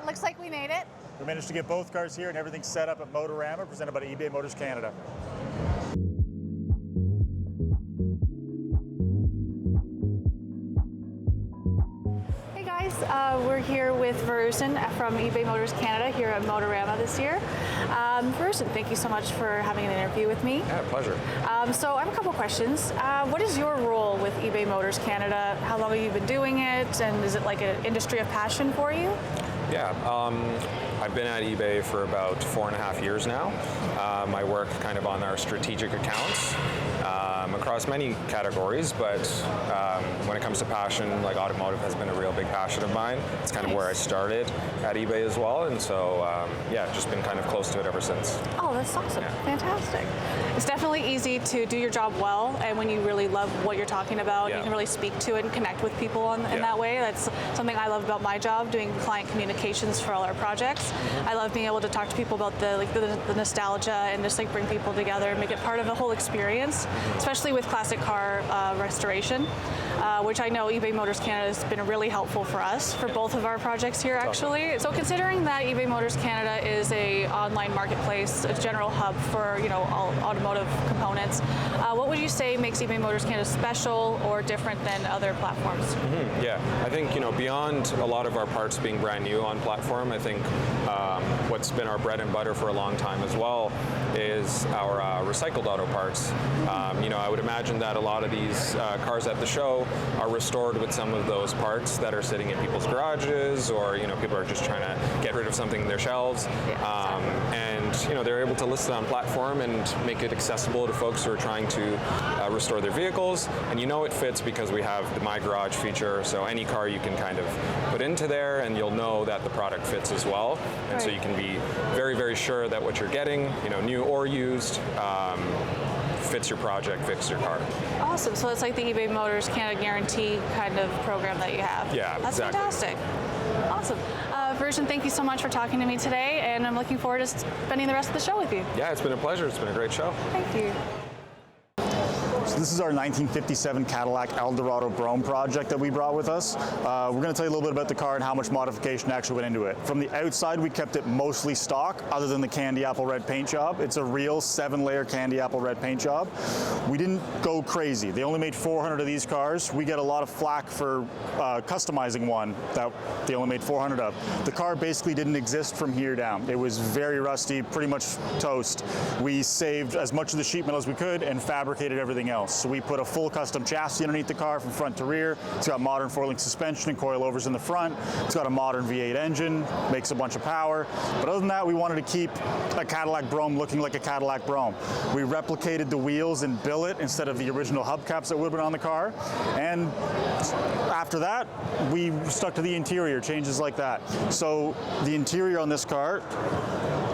looks like we made it. We managed to get both cars here and everything's set up at Motorama, presented by eBay Motors Canada. Hey guys, we're here with Verusen from eBay Motors Canada here at Motorama this year. Verusen, thank you so much for having an interview with me. Yeah, pleasure. So I have a couple questions. What is your role with eBay Motors Canada? How long have you been doing it? And is it like an industry of passion for you? Yeah, I've been at eBay for about 4.5 years now. I work kind of on our strategic accounts across many categories, but when it comes to passion, like automotive has been a real big passion of mine. It's kind of where I started at eBay as well, and so yeah, just been kind of close to it ever since. Oh, that's awesome. Yeah. Fantastic. It's definitely easy to do your job well, and when you really love what you're talking about, you can really speak to it and connect with people in that way. That's something I love about my job, doing client communications for all our projects. I love being able to talk to people about the nostalgia and just like bring people together and make it part of the whole experience, especially with classic car restoration, which I know eBay Motors Canada has been really helpful for us for both of our projects here actually. So considering that eBay Motors Canada is a online marketplace, a general hub for all automotive components, what would you say makes eBay Motors Canada special or different than other platforms? Yeah, I think beyond a lot of our parts being brand new on platform, I think what's been our bread and butter for a long time as well is our recycled auto parts. I would imagine that a lot of these cars at the show are restored with some of those parts that are sitting in people's garages, or people are just trying to get rid of something in their shelves, and they're able to list it on platform and make it accessible to folks who are trying to restore their vehicles. And it fits because we have the My Garage feature, so any car you can kind of put into there and you'll know that the product fits as well. And so you can be very, very sure that what you're getting, new or used, fits your project, fits your car. Awesome. So it's like the eBay Motors Canada Guarantee kind of program that you have. Yeah, that's exactly. Fantastic. Awesome. Verusen, thank you so much for talking to me today, and I'm looking forward to spending the rest of the show with you. Yeah, it's been a pleasure. It's been a great show. Thank you. So this is our 1957 Cadillac Eldorado Brougham project that we brought with us. We're going to tell you a little bit about the car and how much modification actually went into it. From the outside, we kept it mostly stock, other than the candy apple red paint job. It's a real 7-layer candy apple red paint job. We didn't go crazy. They only made 400 of these cars. We get a lot of flack for customizing one that they only made 400 of. The car basically didn't exist from here down. It was very rusty, pretty much toast. We saved as much of the sheet metal as we could and fabricated everything else. So we put a full custom chassis underneath the car from front to rear. It's got modern 4-link suspension and coilovers in the front. It's got a modern V8 engine, makes a bunch of power. But other than that, we wanted to keep a Cadillac Brougham looking like a Cadillac Brougham. We replicated the wheels in billet instead of the original hubcaps that would have been on the car. And after that, we stuck to the interior, changes like that. So the interior on this car,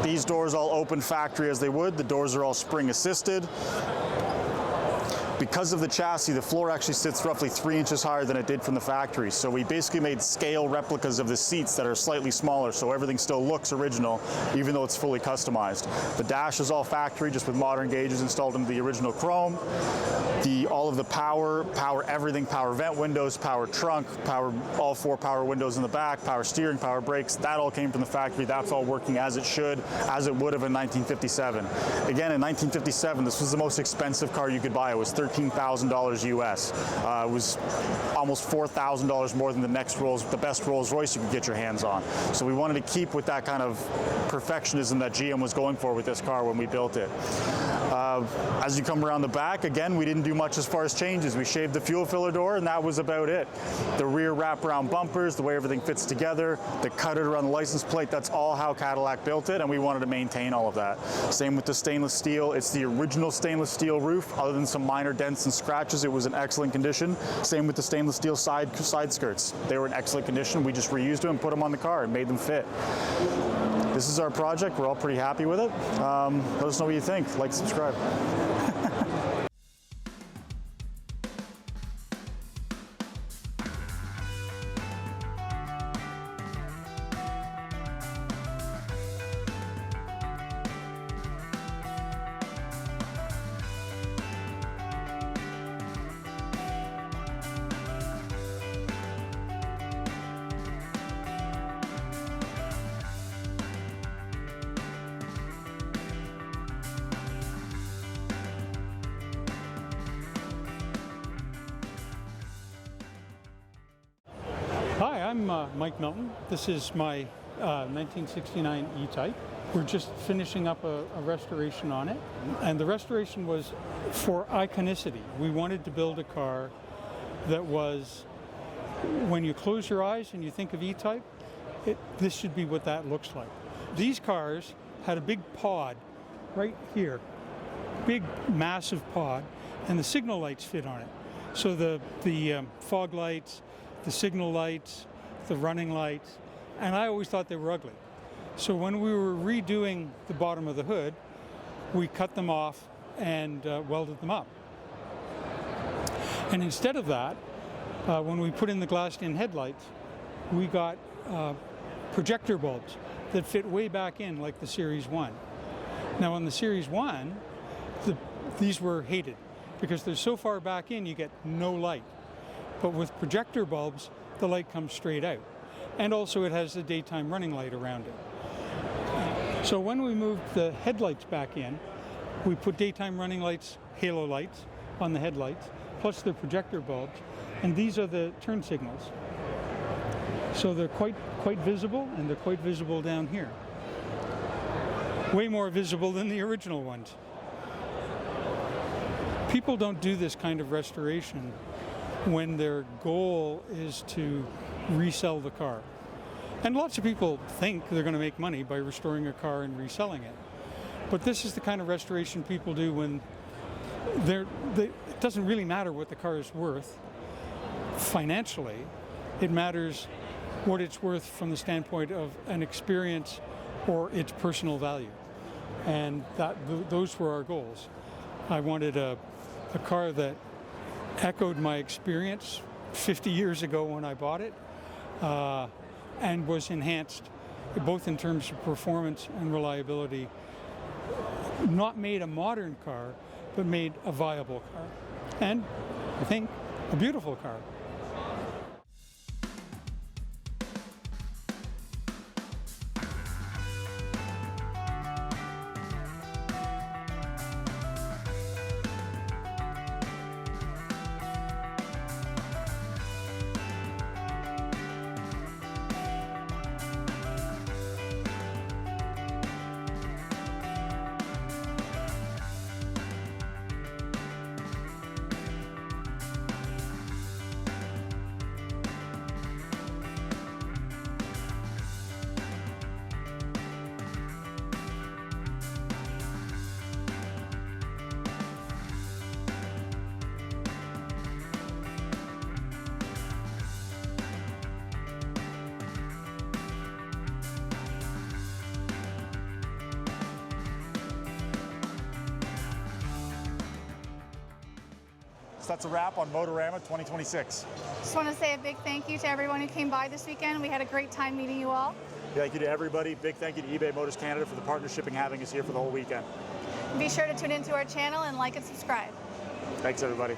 these doors all open factory as they would. The doors are all spring assisted. Because of the chassis, the floor actually sits roughly 3 inches higher than it did from the factory. So we basically made scale replicas of the seats that are slightly smaller, so everything still looks original, even though it's fully customized. The dash is all factory, just with modern gauges installed into the original chrome. All of the power everything, power vent windows, power trunk, all 4 power windows in the back, power steering, power brakes, that all came from the factory. That's all working as it should, as it would have in 1957. Again, in 1957, this was the most expensive car you could buy. It was $13,000 US. It was almost $4,000 more than the best Rolls Royce you could get your hands on. So we wanted to keep with that kind of perfectionism that GM was going for with this car when we built it. As you come around the back, again, we didn't do much as far as changes. We shaved the fuel filler door, and that was about it. The rear wraparound bumpers, the way everything fits together, the cutter around the license plate, that's all how Cadillac built it, and we wanted to maintain all of that. Same with the stainless steel. It's the original stainless steel roof. Other than some minor dents and scratches, it was in excellent condition. Same with the stainless steel side skirts. They were in excellent condition. We just reused them and put them on the car and made them fit. This is our project. We're all pretty happy with it. Let us know what you think. Like, subscribe. I'm Mike Milton. This is my 1969 E Type. We're just finishing up a restoration on it, and the restoration was for iconicity. We wanted to build a car that was, when you close your eyes and you think of E Type, this should be what that looks like. These cars had a big pod right here, big massive pod, and the signal lights fit on it. So the fog lights, the signal lights, the running lights, and I always thought they were ugly. So when we were redoing the bottom of the hood, we cut them off and welded them up. And instead of that, when we put in the glassed-in headlights, we got projector bulbs that fit way back in like the Series 1. Now on the Series 1, these were hated because they're so far back in you get no light. But with projector bulbs, the light comes straight out. And also it has the daytime running light around it. So when we moved the headlights back in, we put daytime running lights, halo lights on the headlights, plus the projector bulbs, and these are the turn signals. So they're quite visible, and they're quite visible down here. Way more visible than the original ones. People don't do this kind of restoration when their goal is to resell the car. And lots of people think they're going to make money by restoring a car and reselling it. But this is the kind of restoration people do when it doesn't really matter what the car is worth financially. It matters what it's worth from the standpoint of an experience or its personal value. And those were our goals. I wanted a car that echoed my experience 50 years ago when I bought it, and was enhanced both in terms of performance and reliability. Not made a modern car, but made a viable car. And I think a beautiful car. So that's a wrap on Motorama 2026. Just want to say a big thank you to everyone who came by this weekend. We had a great time meeting you all. Thank you to everybody. Big thank you to eBay Motors Canada for the partnership and having us here for the whole weekend. Be sure to tune into our channel and like and subscribe. Thanks, everybody.